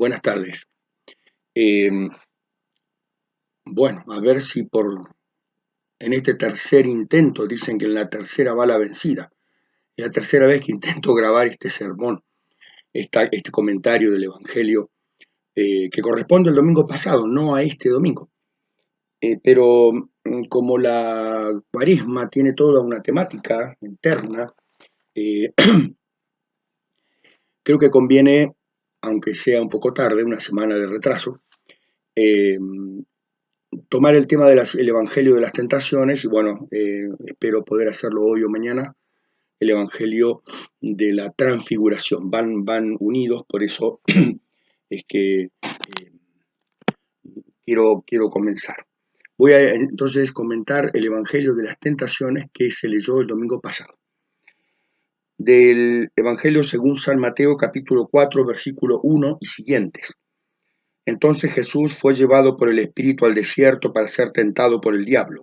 Buenas tardes. Eh, bueno, a ver si en este tercer intento, dicen que en la tercera va la vencida. Es la tercera vez que intento grabar este sermón, este comentario del Evangelio, que corresponde al domingo pasado, no a este domingo. Pero como la cuaresma tiene toda una temática interna, eh, creo que conviene, aunque sea un poco tarde, una semana de retraso, eh, tomar el tema del Evangelio de las Tentaciones y bueno, espero poder hacerlo hoy o mañana, el Evangelio de la Transfiguración. Van unidos, por eso es que quiero comenzar. Voy a entonces comentar el Evangelio de las Tentaciones que se leyó el domingo pasado. Del Evangelio según San Mateo, capítulo 4, versículo 1 y siguientes. Entonces Jesús fue llevado por el Espíritu al desierto para ser tentado por el diablo.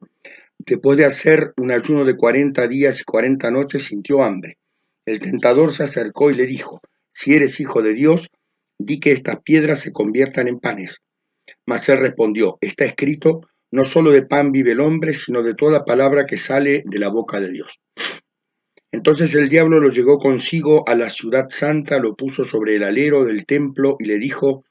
Después de hacer un ayuno de 40 días y 40 noches, sintió hambre. El tentador se acercó y le dijo: Si eres hijo de Dios, di que estas piedras se conviertan en panes. Mas él respondió: Está escrito, no solo de pan vive el hombre, sino de toda palabra que sale de la boca de Dios. Entonces el diablo lo llevó consigo a la ciudad santa, lo puso sobre el alero del templo y le dijo: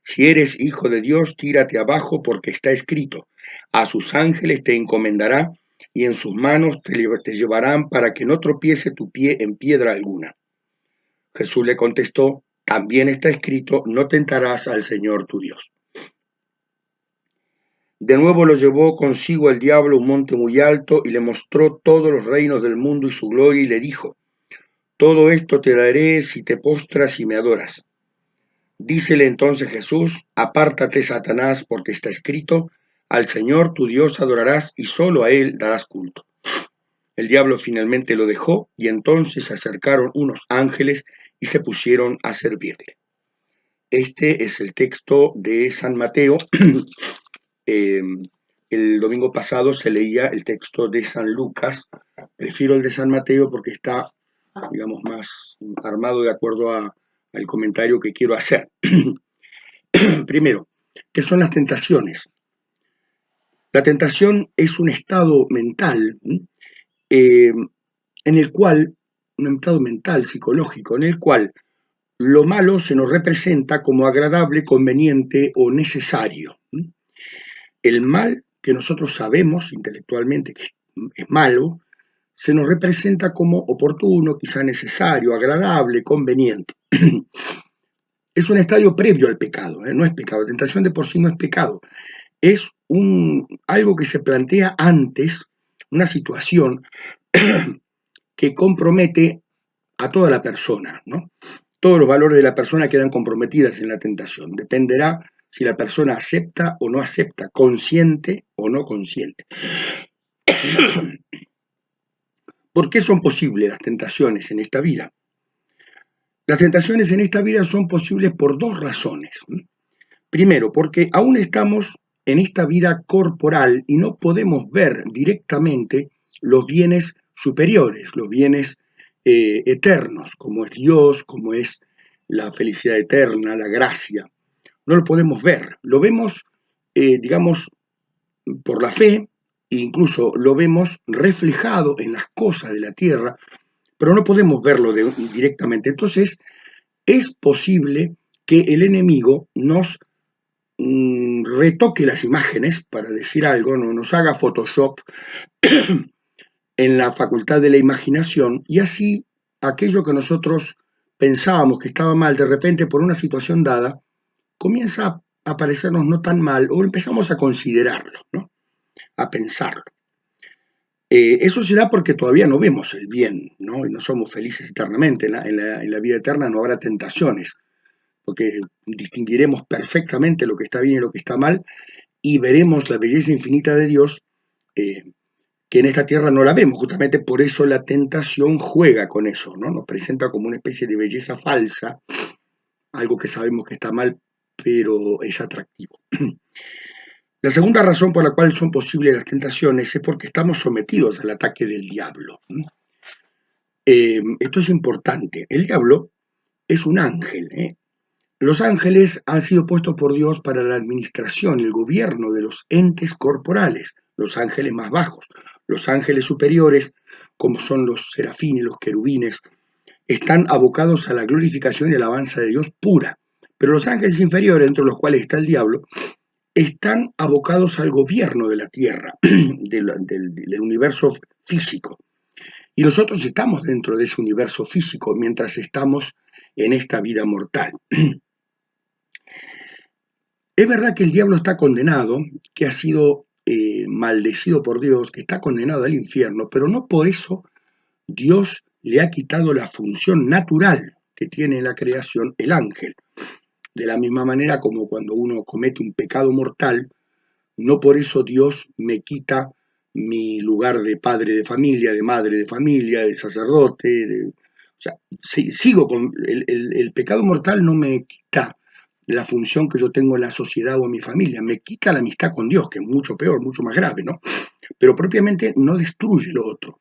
Si eres hijo de Dios, tírate abajo, porque está escrito: A sus ángeles te encomendará, y en sus manos te llevarán para que no tropiece tu pie en piedra alguna. Jesús le contestó: También está escrito: No tentarás al Señor tu Dios. De nuevo lo llevó consigo el diablo a un monte muy alto y le mostró todos los reinos del mundo y su gloria, y le dijo: Todo esto te daré si te postras y me adoras. Dícele entonces Jesús: Apártate, Satanás, porque está escrito: Al Señor tu Dios adorarás y solo a Él darás culto. El diablo finalmente lo dejó, y entonces se acercaron unos ángeles y se pusieron a servirle. Este es el texto de San Mateo. El domingo pasado se leía el texto de San Lucas. Prefiero el de San Mateo porque está, digamos, más armado de acuerdo al comentario que quiero hacer. Primero, ¿qué son las tentaciones? La tentación es un estado mental eh, en el cual, un estado mental, psicológico, en el cual lo malo se nos representa como agradable, conveniente o necesario. El mal que nosotros sabemos intelectualmente que es malo, se nos representa como oportuno, quizá necesario, agradable, conveniente. Es un estadio previo al pecado, no es pecado. La tentación de por sí no es pecado. Es algo que se plantea antes, una situación que compromete a toda la persona, ¿no? Todos los valores de la persona quedan comprometidas en la tentación. Dependerá si la persona acepta o no acepta, consciente o no consciente. ¿Por qué son posibles las tentaciones en esta vida? Las tentaciones en esta vida son posibles por dos razones. Primero, porque aún estamos en esta vida corporal y no podemos ver directamente los bienes superiores, los bienes eternos, como es Dios, como es la felicidad eterna, la gracia. No lo podemos ver, lo vemos, digamos, por la fe, e incluso lo vemos reflejado en las cosas de la tierra, pero no podemos verlo directamente. Entonces, es posible que el enemigo nos retoque las imágenes, para decir algo, no nos haga Photoshop en la facultad de la imaginación, y así aquello que nosotros pensábamos que estaba mal, de repente por una situación dada, comienza a parecernos no tan mal, o empezamos a considerarlo, ¿no? A pensarlo. Eso se da porque todavía no vemos el bien, ¿no? Y no somos felices eternamente. En la vida eterna no habrá tentaciones, porque distinguiremos perfectamente lo que está bien y lo que está mal, y veremos la belleza infinita de Dios, que en esta tierra no la vemos. Justamente por eso la tentación juega con eso, ¿no? Nos presenta como una especie de belleza falsa, algo que sabemos que está mal, pero es atractivo. La segunda razón por la cual son posibles las tentaciones es porque estamos sometidos al ataque del diablo. Esto es importante. El diablo es un ángel, Los ángeles han sido puestos por Dios para la administración y el gobierno de los entes corporales, los ángeles más bajos. Los ángeles superiores, como son los serafines, los querubines, están abocados a la glorificación y alabanza de Dios pura. Pero los ángeles inferiores, entre los cuales está el diablo, están abocados al gobierno de la tierra, del universo físico. Y nosotros estamos dentro de ese universo físico mientras estamos en esta vida mortal. Es verdad que el diablo está condenado, que ha sido maldecido por Dios, que está condenado al infierno, pero no por eso Dios le ha quitado la función natural que tiene en la creación el ángel. De la misma manera como cuando uno comete un pecado mortal, no por eso Dios me quita mi lugar de padre de familia, de madre de familia, de sacerdote. O sea, sigo con el pecado mortal, no me quita la función que yo tengo en la sociedad o en mi familia, me quita la amistad con Dios, que es mucho peor, mucho más grave, ¿no? Pero propiamente no destruye lo otro.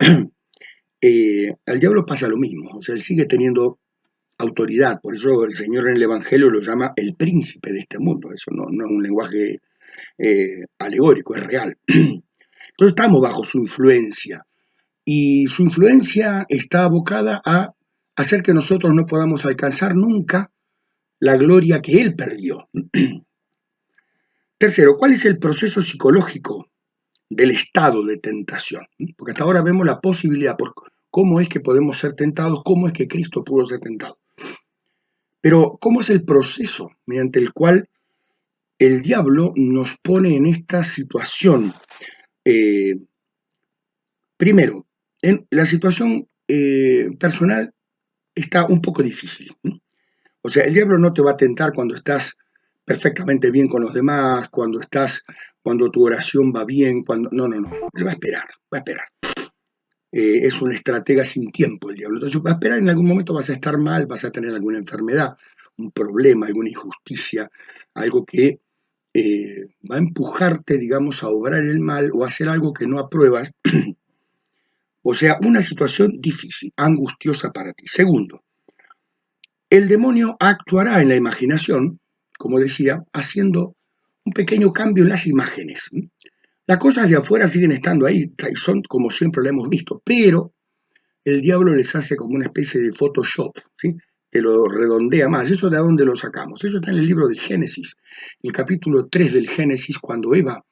Al diablo pasa lo mismo, o sea, él sigue teniendo autoridad, por eso el Señor en el Evangelio lo llama el príncipe de este mundo, eso no es un lenguaje alegórico, es real. Entonces estamos bajo su influencia y su influencia está abocada a hacer que nosotros no podamos alcanzar nunca la gloria que él perdió. Tercero, ¿cuál es el proceso psicológico del estado de tentación? Porque hasta ahora vemos la posibilidad por cómo es que podemos ser tentados, cómo es que Cristo pudo ser tentado. Pero, ¿cómo es el proceso mediante el cual el diablo nos pone en esta situación? Primero, en la situación personal está un poco difícil. O sea, el diablo no te va a tentar cuando estás perfectamente bien con los demás, cuando tu oración va bien, no, él va a esperar, va a esperar. Es un estratega sin tiempo el diablo. Entonces va a esperar, en algún momento vas a estar mal, vas a tener alguna enfermedad, un problema, alguna injusticia, algo que va a empujarte, digamos, a obrar el mal o a hacer algo que no apruebas. O sea, una situación difícil, angustiosa para ti. Segundo, el demonio actuará en la imaginación, como decía, haciendo un pequeño cambio en las imágenes. Las cosas de afuera siguen estando ahí, y son como siempre lo hemos visto, pero el diablo les hace como una especie de Photoshop, ¿sí? Que lo redondea más. ¿Eso de dónde lo sacamos? Eso está en el libro del Génesis, en el capítulo 3 del Génesis, cuando Eva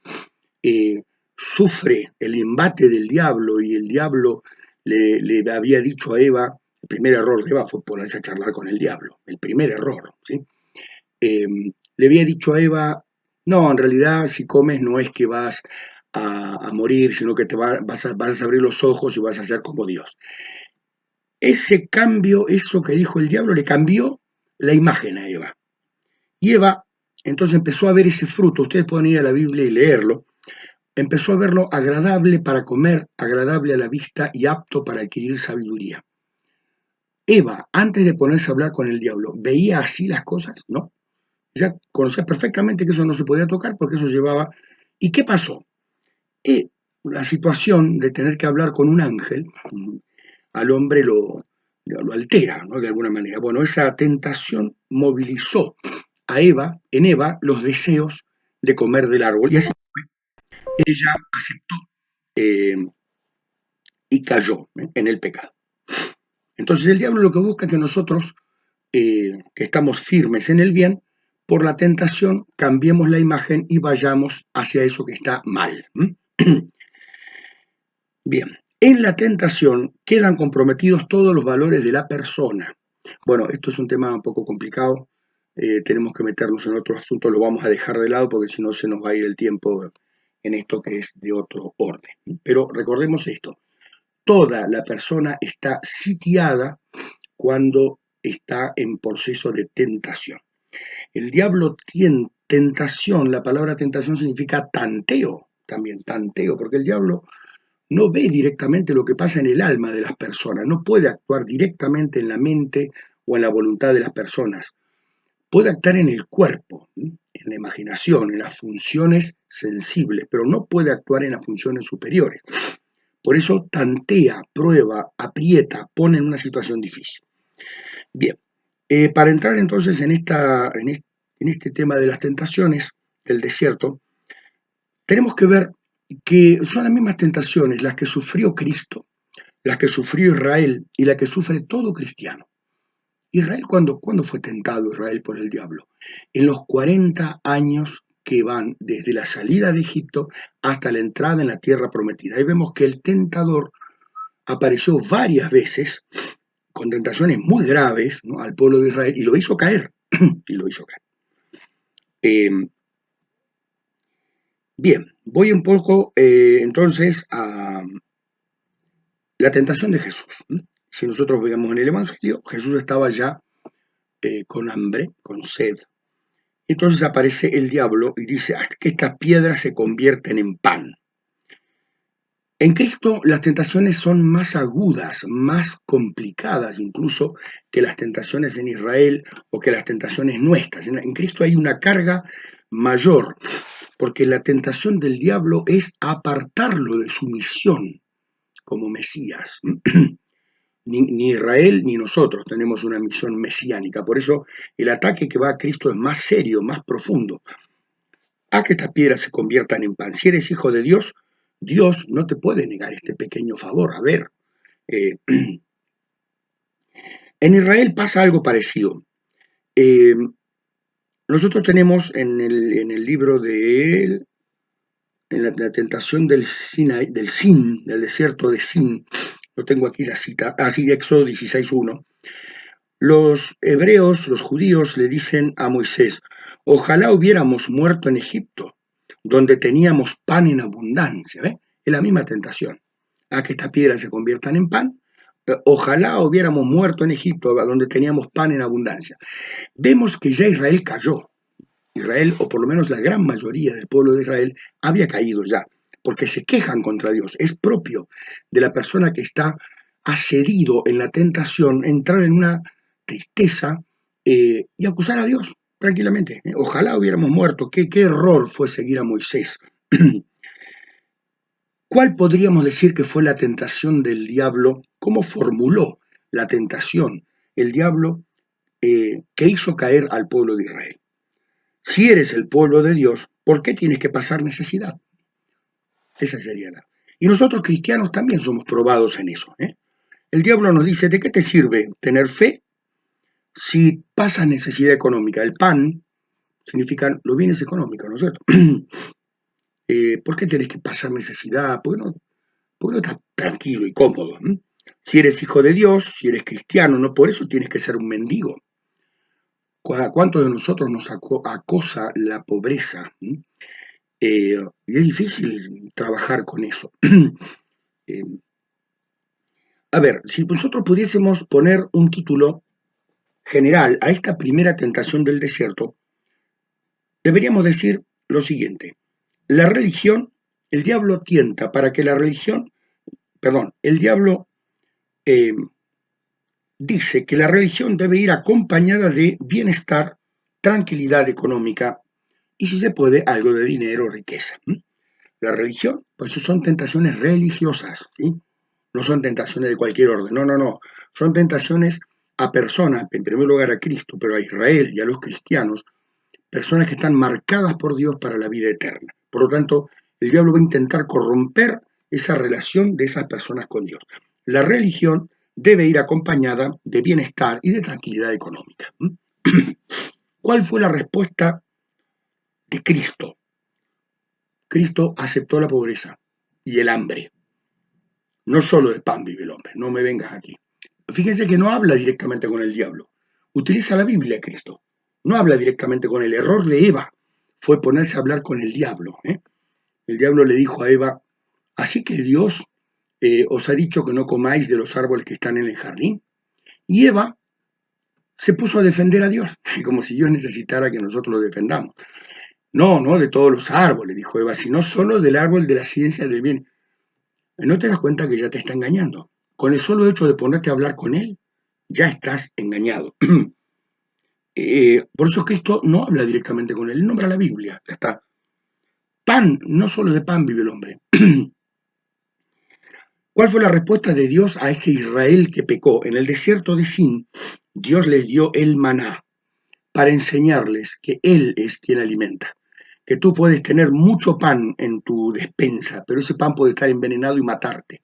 sufre el embate del diablo y el diablo le había dicho a Eva, el primer error de Eva fue ponerse a charlar con el diablo, el primer error, ¿sí? Le había dicho a Eva, no, en realidad si comes no es que vas a morir, sino que vas a abrir los ojos y vas a ser como Dios. Ese cambio, eso que dijo el diablo, le cambió la imagen a Eva. Y Eva entonces empezó a ver ese fruto, ustedes pueden ir a la Biblia y leerlo, empezó a verlo agradable para comer, agradable a la vista y apto para adquirir sabiduría. Eva, antes de ponerse a hablar con el diablo, ¿veía así las cosas? No. Ya conocía perfectamente que eso no se podía tocar porque eso llevaba... ¿Y qué pasó? La situación de tener que hablar con un ángel al hombre lo altera, ¿no? De alguna manera. Bueno, esa tentación movilizó en Eva, los deseos de comer del árbol. Y así ella aceptó eh, y cayó en el pecado. Entonces el diablo lo que busca es que nosotros, que estamos firmes en el bien, por la tentación cambiemos la imagen y vayamos hacia eso que está mal. Bien, en la tentación quedan comprometidos todos los valores de la persona. Bueno, esto es un tema un poco complicado, tenemos que meternos en otro asunto, lo vamos a dejar de lado porque si no se nos va a ir el tiempo en esto que es de otro orden. Pero recordemos esto, toda la persona está sitiada cuando está en proceso de tentación. El diablo tiene tentación, la palabra tentación significa tanteo, también tanteo, porque el diablo no ve directamente lo que pasa en el alma de las personas, no puede actuar directamente en la mente o en la voluntad de las personas. Puede actuar en el cuerpo, en la imaginación, en las funciones sensibles, pero no puede actuar en las funciones superiores. Por eso tantea, prueba, aprieta, pone en una situación difícil. Bien, Para entrar entonces en este tema de las tentaciones del desierto, tenemos que ver que son las mismas tentaciones las que sufrió Cristo, las que sufrió Israel y las que sufre todo cristiano. Israel, ¿cuándo fue tentado Israel por el diablo? En los 40 años que van desde la salida de Egipto hasta la entrada en la tierra prometida. Ahí vemos que el tentador apareció varias veces con tentaciones muy graves, ¿no?, al pueblo de Israel y lo hizo caer. y lo hizo caer. Eh, Bien, voy un poco entonces a la tentación de Jesús. Si nosotros veamos en el Evangelio, Jesús estaba ya con hambre, con sed. Entonces aparece el diablo y dice, haz que estas piedras se convierten en pan. En Cristo las tentaciones son más agudas, más complicadas incluso que las tentaciones en Israel o que las tentaciones nuestras. En Cristo hay una carga mayor, porque la tentación del diablo es apartarlo de su misión como Mesías. Ni Israel ni nosotros tenemos una misión mesiánica, por eso el ataque que va a Cristo es más serio, más profundo. A que estas piedras se conviertan en pan. Si eres hijo de Dios, Dios no te puede negar este pequeño favor. A ver, eh, en Israel pasa algo parecido. Eh, Nosotros tenemos en el libro de en la tentación del del desierto de Sin, lo tengo aquí la cita, así Éxodo 16:1. Los hebreos, los judíos, le dicen a Moisés, ojalá hubiéramos muerto en Egipto, donde teníamos pan en abundancia. ¿Ve? Es la misma tentación. A que estas piedras se conviertan en pan. Ojalá hubiéramos muerto en Egipto, donde teníamos pan en abundancia. Vemos que ya Israel cayó. Israel, o por lo menos la gran mayoría del pueblo de Israel, había caído ya, porque se quejan contra Dios. Es propio de la persona que está accedido en la tentación entrar en una tristeza y acusar a Dios tranquilamente. Ojalá hubiéramos muerto. Qué error fue seguir a Moisés. ¿Cuál podríamos decir que fue la tentación del diablo? ¿Cómo formuló la tentación el diablo que hizo caer al pueblo de Israel? Si eres el pueblo de Dios, ¿por qué tienes que pasar necesidad? Esa sería la. Y nosotros cristianos también somos probados en eso. El diablo nos dice, ¿de qué te sirve tener fe si pasa necesidad económica? El pan significa los bienes económicos, ¿no es cierto? ¿Por qué tenés que pasar necesidad? ¿Por qué no estás tranquilo y cómodo? Si eres hijo de Dios, si eres cristiano, no por eso tienes que ser un mendigo. ¿Cuántos de nosotros nos acosa la pobreza? Y es difícil trabajar con eso. Eh, a ver, si nosotros pudiésemos poner un título general a esta primera tentación del desierto, deberíamos decir lo siguiente. La religión, el diablo tienta para que la religión, perdón, el diablo eh, dice que la religión debe ir acompañada de bienestar, tranquilidad económica y, si se puede, algo de dinero o riqueza. La religión, pues son tentaciones religiosas, ¿sí? No son tentaciones de cualquier orden, no. Son tentaciones a personas, en primer lugar a Cristo, pero a Israel y a los cristianos, personas que están marcadas por Dios para la vida eterna. Por lo tanto, el diablo va a intentar corromper esa relación de esas personas con Dios. La religión debe ir acompañada de bienestar y de tranquilidad económica. ¿Cuál fue la respuesta de Cristo? Cristo aceptó la pobreza y el hambre. No solo de pan vive el hombre, no me vengas aquí. Fíjense que no habla directamente con el diablo. Utiliza la Biblia Cristo. No habla directamente con el error de Eva. Fue ponerse a hablar con el diablo. El diablo le dijo a Eva, así que Dios os ha dicho que no comáis de los árboles que están en el jardín. Y Eva se puso a defender a Dios, como si Dios necesitara que nosotros lo defendamos. No de todos los árboles, dijo Eva, sino solo del árbol de la ciencia del bien. ¿No te das cuenta que ya te está engañando? Con el solo hecho de ponerte a hablar con él, ya estás engañado. Por eso Cristo no habla directamente con él nombra la Biblia, ya está. Pan, no solo de pan vive el hombre. ¿Cuál fue la respuesta de Dios a este Israel que pecó? En el desierto de Sin, Dios les dio el maná para enseñarles que Él es quien alimenta, que tú puedes tener mucho pan en tu despensa, pero ese pan puede estar envenenado y matarte.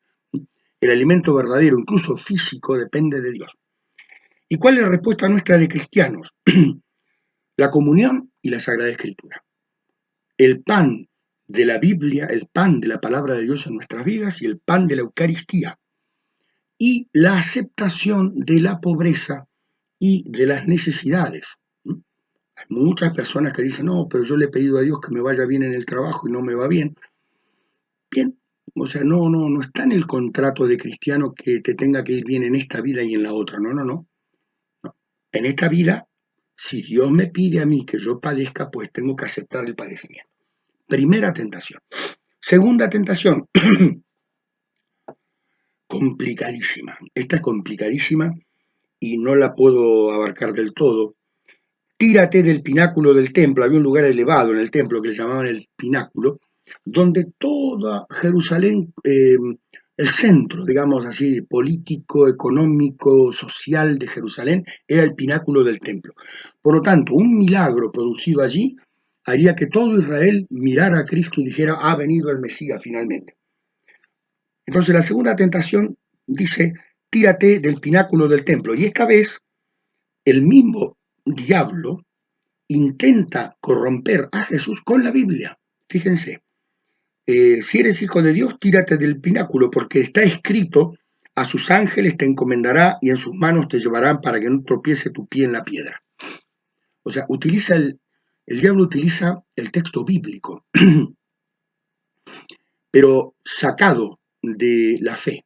El alimento verdadero, incluso físico, depende de Dios. ¿Y cuál es la respuesta nuestra de cristianos? La comunión y la Sagrada Escritura. El pan de la Biblia, el pan de la palabra de Dios en nuestras vidas y el pan de la Eucaristía. Y la aceptación de la pobreza y de las necesidades. Hay muchas personas que dicen, no, pero yo le he pedido a Dios que me vaya bien en el trabajo y no me va bien. Bien, o sea, no está en el contrato de cristiano que te tenga que ir bien en esta vida y en la otra. No. En esta vida, si Dios me pide a mí que yo padezca, pues tengo que aceptar el padecimiento. Primera tentación. Segunda tentación, complicadísima. Esta es complicadísima y no la puedo abarcar del todo. Tírate del pináculo del templo. Había un lugar elevado en el templo que le llamaban el pináculo, donde toda Jerusalén, el centro, digamos así, político, económico, social de Jerusalén, era el pináculo del templo. Por lo tanto, un milagro producido allí haría que todo Israel mirara a Cristo y dijera, ha venido el Mesías finalmente. Entonces la segunda tentación dice, tírate del pináculo del templo. Y esta vez el mismo diablo intenta corromper a Jesús con la Biblia. Fíjense, si eres hijo de Dios, tírate del pináculo, porque está escrito, a sus ángeles te encomendará y en sus manos te llevarán para que no tropiece tu pie en la piedra. O sea, el diablo utiliza el texto bíblico, pero sacado de la fe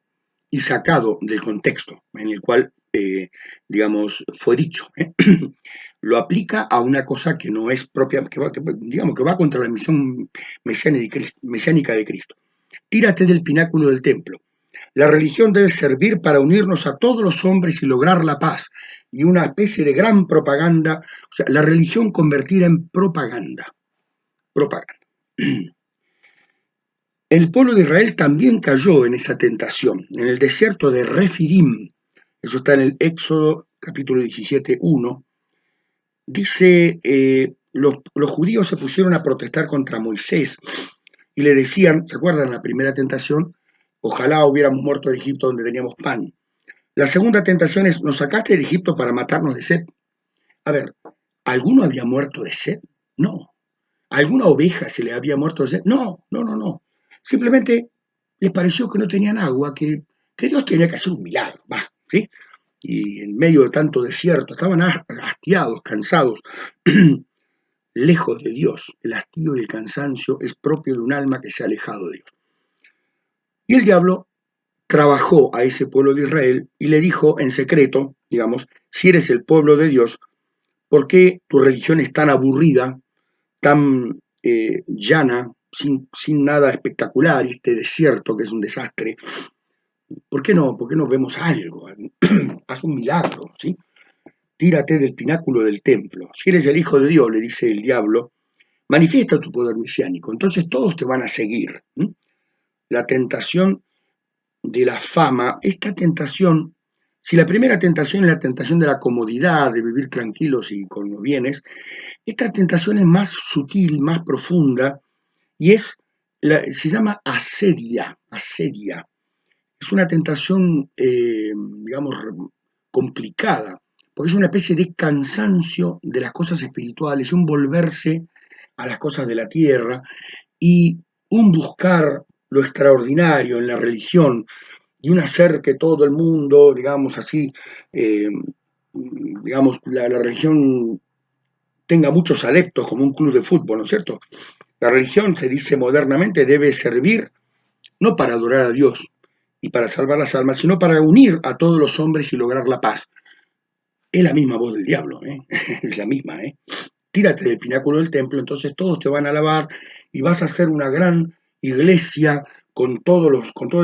y sacado del contexto en el cual, digamos, fue dicho. Lo aplica a una cosa que no es propia, digamos, que va contra la misión mesiánica de Cristo. Tírate del pináculo del templo. La religión debe servir para unirnos a todos los hombres y lograr la paz. Y una especie de gran propaganda, o sea, la religión convertida en propaganda. Propaganda. El pueblo de Israel también cayó en esa tentación, en el desierto de Refidim. Eso está en el Éxodo capítulo 17, 1. Dice, los judíos se pusieron a protestar contra Moisés y le decían, ¿se acuerdan la primera tentación? Ojalá hubiéramos muerto en Egipto donde teníamos pan. La segunda tentación es, nos sacaste de Egipto para matarnos de sed. A ver, ¿alguno había muerto de sed? No. ¿Alguna oveja se le había muerto de sed? No. Simplemente les pareció que no tenían agua, que Dios tenía que hacer un milagro, va, ¿sí? Y en medio de tanto desierto, estaban hastiados, cansados, lejos de Dios. El hastío y el cansancio es propio de un alma que se ha alejado de Dios. Y el diablo trabajó a ese pueblo de Israel y le dijo en secreto, digamos, si eres el pueblo de Dios, ¿por qué tu religión es tan aburrida, tan llana, sin nada espectacular, este desierto que es un desastre? ¿Por qué no vemos algo? Haz un milagro, ¿sí? Tírate del pináculo del templo. Si eres el Hijo de Dios, le dice el diablo, manifiesta tu poder mesiánico, entonces todos te van a seguir. La tentación de la fama, esta tentación, si la primera tentación es la tentación de la comodidad, de vivir tranquilos y con los bienes, esta tentación es más sutil, más profunda, y se llama asedia. Es una tentación, digamos, complicada, porque es una especie de cansancio de las cosas espirituales, un volverse a las cosas de la tierra y un buscar lo extraordinario en la religión y un hacer que todo el mundo, digamos así, digamos, la religión tenga muchos adeptos como un club de fútbol, ¿no es cierto? La religión, se dice modernamente, debe servir no para adorar a Dios y para salvar las almas, sino para unir a todos los hombres y lograr la paz. Es la misma voz del diablo, ¿eh? Es la misma, ¿eh? Tírate del pináculo del templo, entonces todos te van a alabar y vas a ser una gran iglesia con todo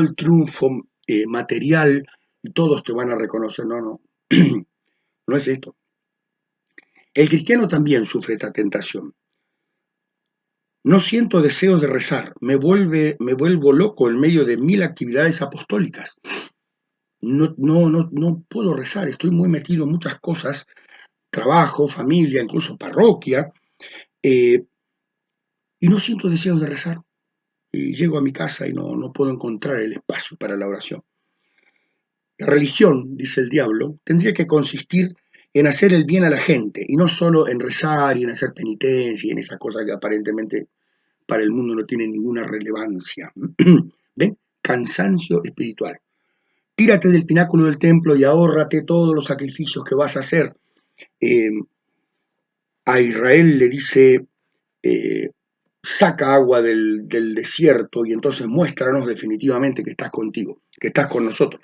el triunfo material y todos te van a reconocer. No, no es esto. El cristiano también sufre esta tentación. No siento deseos de rezar, me vuelvo loco en medio de 1000 actividades apostólicas. no puedo rezar, estoy muy metido en muchas cosas, trabajo, familia, incluso parroquia, eh, y no siento deseos de rezar. Y llego a mi casa y no puedo encontrar el espacio para la oración. La religión, dice el diablo, tendría que consistir en hacer el bien a la gente y no solo en rezar y en hacer penitencia y en esas cosas que aparentemente para el mundo no tienen ninguna relevancia. ¿Ven? Cansancio espiritual. Tírate del pináculo del templo y ahórrate todos los sacrificios que vas a hacer. Eh, a Israel le dice, eh, saca agua del desierto y entonces muéstranos definitivamente que estás contigo, que estás con nosotros.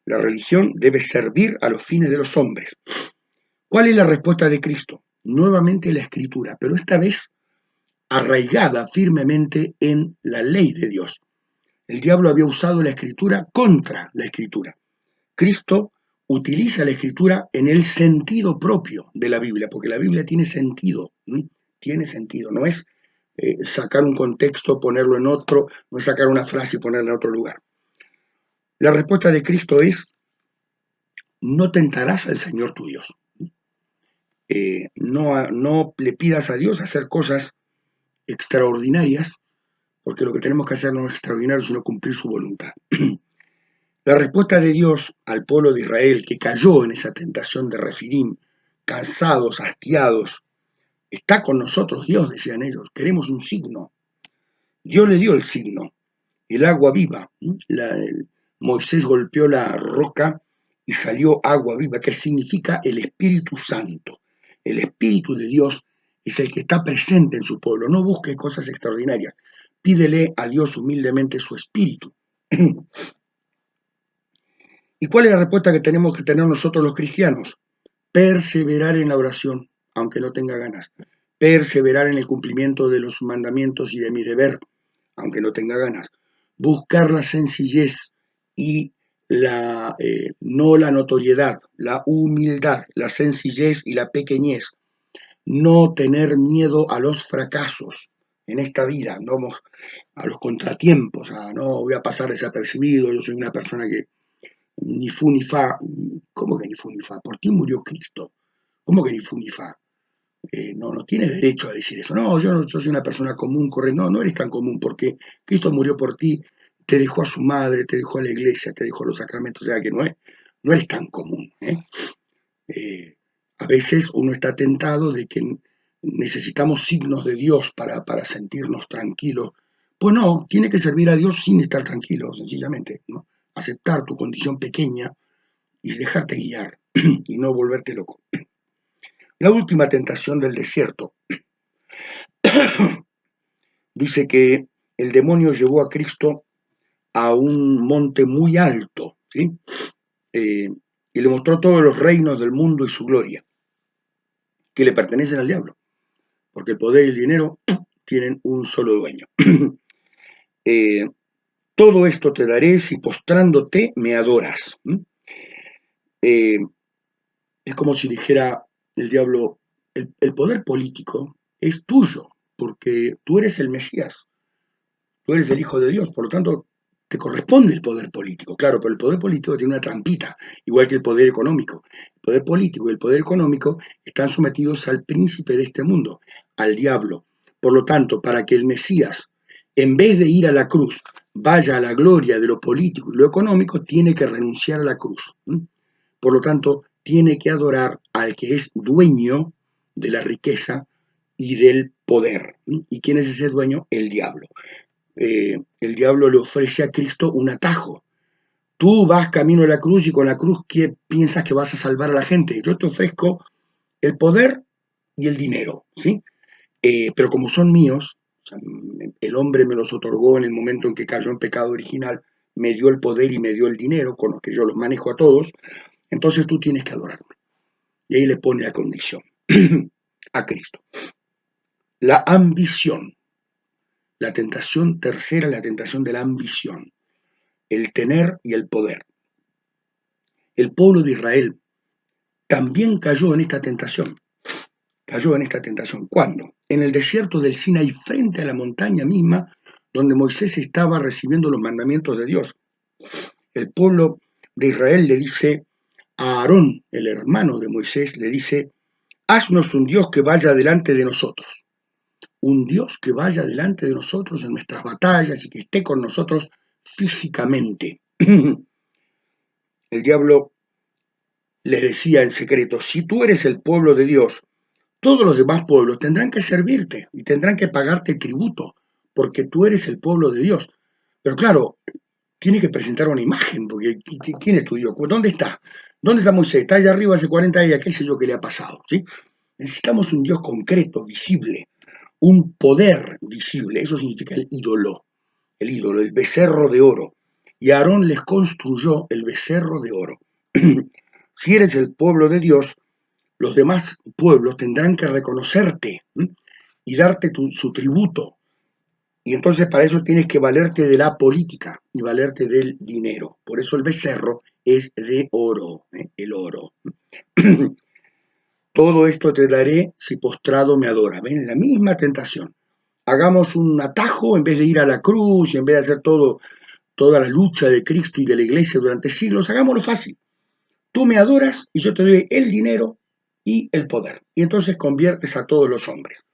La religión debe servir a los fines de los hombres. ¿Cuál es la respuesta de Cristo? Nuevamente la escritura, pero esta vez arraigada firmemente en la ley de Dios. El diablo había usado la escritura contra la escritura. Cristo utiliza la escritura en el sentido propio de la Biblia, porque la Biblia tiene sentido, tiene sentido, no es sacar un contexto, ponerlo en otro, no es sacar una frase y ponerla en otro lugar. La respuesta de Cristo es, no tentarás al Señor tu Dios. No le pidas a Dios hacer cosas extraordinarias, porque lo que tenemos que hacer no es extraordinario, sino cumplir su voluntad. La respuesta de Dios al pueblo de Israel que cayó en esa tentación de Refidim, cansados, hastiados, está con nosotros Dios, decían ellos, queremos un signo. Dios le dio el signo, el agua viva. Moisés golpeó la roca y salió agua viva, que significa el Espíritu Santo. El Espíritu de Dios es el que está presente en su pueblo. No busque cosas extraordinarias. Pídele a Dios humildemente su Espíritu. ¿Y cuál es la respuesta que tenemos que tener nosotros los cristianos? Perseverar en la oración, aunque no tenga ganas. Perseverar en el cumplimiento de los mandamientos y de mi deber, aunque no tenga ganas. Buscar la sencillez y no la notoriedad, la humildad, la sencillez y la pequeñez. No tener miedo a los fracasos en esta vida, no a los contratiempos, no voy a pasar desapercibido, yo soy una persona que ni fu ni fa. ¿Cómo que ni fu ni fa? ¿Por ti murió Cristo? ¿Cómo que ni fu ni fa? No tienes derecho a decir eso. No, yo soy una persona común, corriente. No eres tan común porque Cristo murió por ti, te dejó a su madre, te dejó a la iglesia, te dejó los sacramentos, o sea que no eres tan común. A veces uno está tentado de que necesitamos signos de Dios para sentirnos tranquilos. Pues no, tiene que servir a Dios sin estar tranquilo, sencillamente, ¿no? Aceptar tu condición pequeña y dejarte guiar y no volverte loco. La última tentación del desierto dice que el demonio llevó a Cristo a un monte muy alto, ¿sí? Y le mostró todos los reinos del mundo y su gloria, que le pertenecen al diablo, porque el poder y el dinero tienen un solo dueño. eh, Todo esto te daré si postrándote me adoras. Eh, es como si dijera el diablo, el poder político es tuyo, porque tú eres el Mesías, tú eres el Hijo de Dios, por lo tanto te corresponde el poder político. Claro, pero el poder político tiene una trampita, igual que el poder económico. El poder político y el poder económico están sometidos al príncipe de este mundo, al diablo. Por lo tanto, para que el Mesías, en vez de ir a la cruz, vaya a la gloria de lo político y lo económico, tiene que renunciar a la cruz. Por lo tanto, tiene que adorar al que es dueño de la riqueza y del poder. ¿Y quién es ese dueño? El diablo. El diablo le ofrece a Cristo un atajo. Tú vas camino a la cruz y con la cruz, ¿qué piensas que vas a salvar a la gente? Yo te ofrezco el poder y el dinero, ¿sí? Pero como son míos, o sea, el hombre me los otorgó en el momento en que cayó en pecado original, me dio el poder y me dio el dinero con los que yo los manejo a todos, entonces tú tienes que adorarme. Y ahí le pone la condición a Cristo. La ambición. La tentación tercera, la tentación de la ambición. El tener y el poder. El pueblo de Israel también cayó en esta tentación. Cayó en esta tentación. ¿Cuándo? En el desierto del Sinaí, frente a la montaña misma donde Moisés estaba recibiendo los mandamientos de Dios. El pueblo de Israel le dice a Aarón, el hermano de Moisés, le dice, haznos un Dios que vaya delante de nosotros, un Dios que vaya delante de nosotros en nuestras batallas y que esté con nosotros físicamente. El diablo les decía en secreto, si tú eres el pueblo de Dios, todos los demás pueblos tendrán que servirte y tendrán que pagarte tributo, porque tú eres el pueblo de Dios. Pero claro, tienes que presentar una imagen, porque ¿quién es tu Dios? ¿Dónde está? ¿Dónde está Moisés? Está allá arriba hace 40 días, qué sé yo qué le ha pasado, ¿sí? Necesitamos un Dios concreto, visible, un poder visible, eso significa el ídolo, el becerro de oro. Y Aarón les construyó el becerro de oro. Si eres el pueblo de Dios, los demás pueblos tendrán que reconocerte, ¿m?, y darte su tributo. Y entonces para eso tienes que valerte de la política y valerte del dinero. Por eso el becerro es de oro, el oro. Todo esto te daré si postrado me adora. ¿Ven? La misma tentación. Hagamos un atajo en vez de ir a la cruz y en vez de hacer toda la lucha de Cristo y de la iglesia durante siglos, hagámoslo fácil. Tú me adoras y yo te doy el dinero y el poder. Y entonces conviertes a todos los hombres.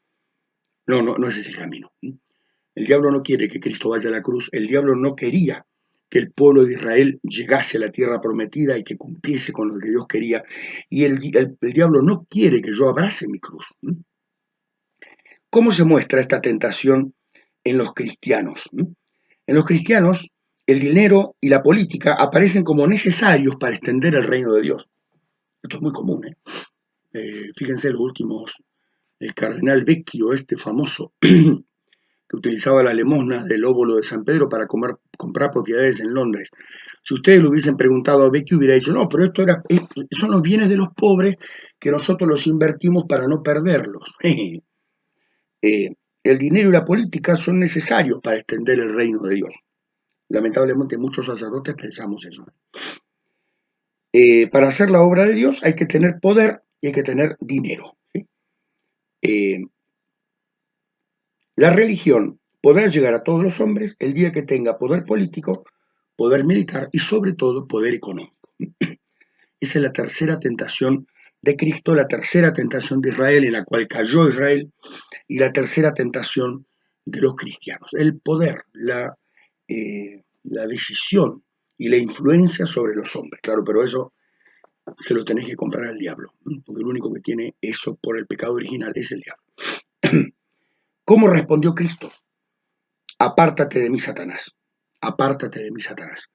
No, no, no ese es el camino. El diablo no quiere que Cristo vaya a la cruz. El diablo no quería que el pueblo de Israel llegase a la tierra prometida y que cumpliese con lo que Dios quería. Y el diablo no quiere que yo abrace mi cruz. ¿Cómo se muestra esta tentación en los cristianos? En los cristianos, el dinero y la política aparecen como necesarios para extender el reino de Dios. Esto es muy común. Fíjense los últimos, el cardenal Vecchio, este famoso, que utilizaba las limosnas del óvulo de San Pedro para comprar propiedades en Londres. Si ustedes le hubiesen preguntado a Vecchio, hubiera dicho, no, pero son los bienes de los pobres que nosotros los invertimos para no perderlos. El dinero y la política son necesarios para extender el reino de Dios. Lamentablemente muchos sacerdotes pensamos eso. Para hacer la obra de Dios hay que tener poder y hay que tener dinero, ¿sí? La religión podrá llegar a todos los hombres el día que tenga poder político, poder militar y sobre todo poder económico. Esa es la tercera tentación de Cristo, la tercera tentación de Israel en la cual cayó Israel y la tercera tentación de los cristianos. El poder, la decisión y la influencia sobre los hombres. Claro, pero eso se lo tenés que comprar al diablo, porque el único que tiene eso por el pecado original es el diablo. ¿Cómo respondió Cristo? Apártate de mí, Satanás. Apártate de mí, Satanás.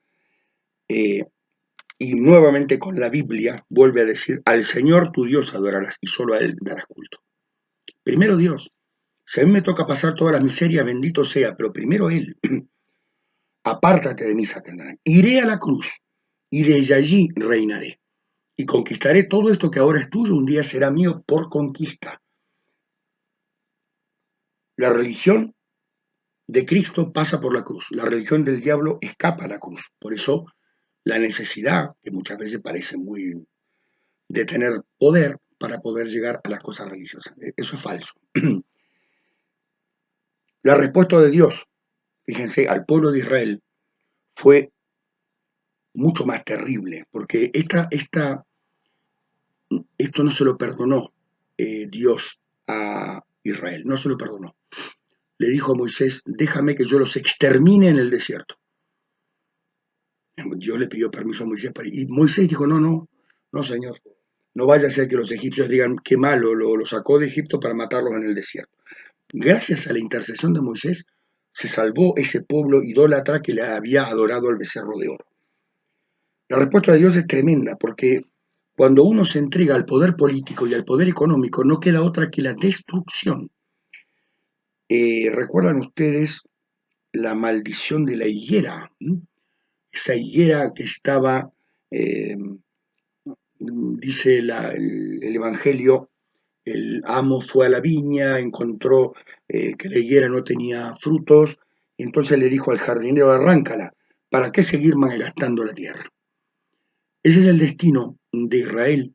Y nuevamente con la Biblia vuelve a decir, al Señor tu Dios adorarás y solo a Él darás culto. Primero Dios. Si a mí me toca pasar toda la miseria, bendito sea, pero primero Él. Apártate de mí, Satanás. Iré a la cruz y desde allí reinaré. Y conquistaré todo esto que ahora es tuyo, un día será mío por conquista. La religión de Cristo pasa por la cruz. La religión del diablo escapa a la cruz. Por eso la necesidad, que muchas veces parece muy, de tener poder para poder llegar a las cosas religiosas. Eso es falso. La respuesta de Dios, fíjense, al pueblo de Israel fue mucho más terrible, porque esto no se lo perdonó Dios a Israel, no se lo perdonó. Le dijo a Moisés, déjame que yo los extermine en el desierto. Dios le pidió permiso a Moisés para ir. Y Moisés dijo, no, no, no, Señor, no vaya a ser que los egipcios digan qué malo, lo sacó de Egipto para matarlos en el desierto. Gracias a la intercesión de Moisés, se salvó ese pueblo idólatra que le había adorado al becerro de oro. La respuesta de Dios es tremenda, porque cuando uno se entrega al poder político y al poder económico, no queda otra que la destrucción. ¿Recuerdan ustedes la maldición de la higuera? Esa higuera que estaba, dice el Evangelio, el amo fue a la viña, encontró que la higuera no tenía frutos, y entonces le dijo al jardinero, arráncala, ¿para qué seguir malgastando la tierra? Ese es el destino de Israel,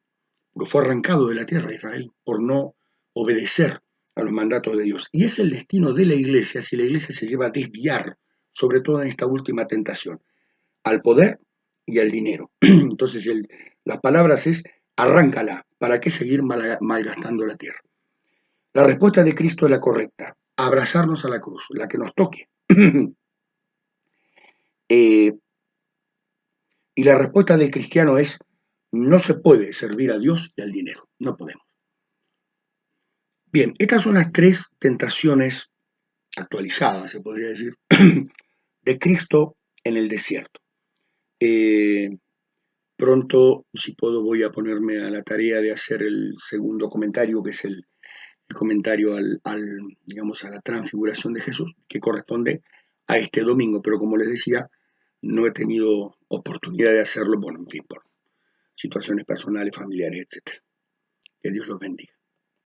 porque fue arrancado de la tierra de Israel por no obedecer a los mandatos de Dios. Y es el destino de la iglesia si la iglesia se lleva a desviar, sobre todo en esta última tentación, al poder y al dinero. Entonces, las palabras es, arráncala, ¿para qué seguir malgastando la tierra? La respuesta de Cristo es la correcta, abrazarnos a la cruz, la que nos toque. Eh, y la respuesta del cristiano es, no se puede servir a Dios y al dinero, no podemos. Bien, estas son las tres tentaciones actualizadas, se podría decir, de Cristo en el desierto. Pronto, si puedo, voy a ponerme a la tarea de hacer el segundo comentario, que es el comentario digamos, a la transfiguración de Jesús, que corresponde a este domingo, pero como les decía, no he tenido oportunidad de hacerlo, bueno, en fin, por situaciones personales, familiares, etc. Que Dios los bendiga.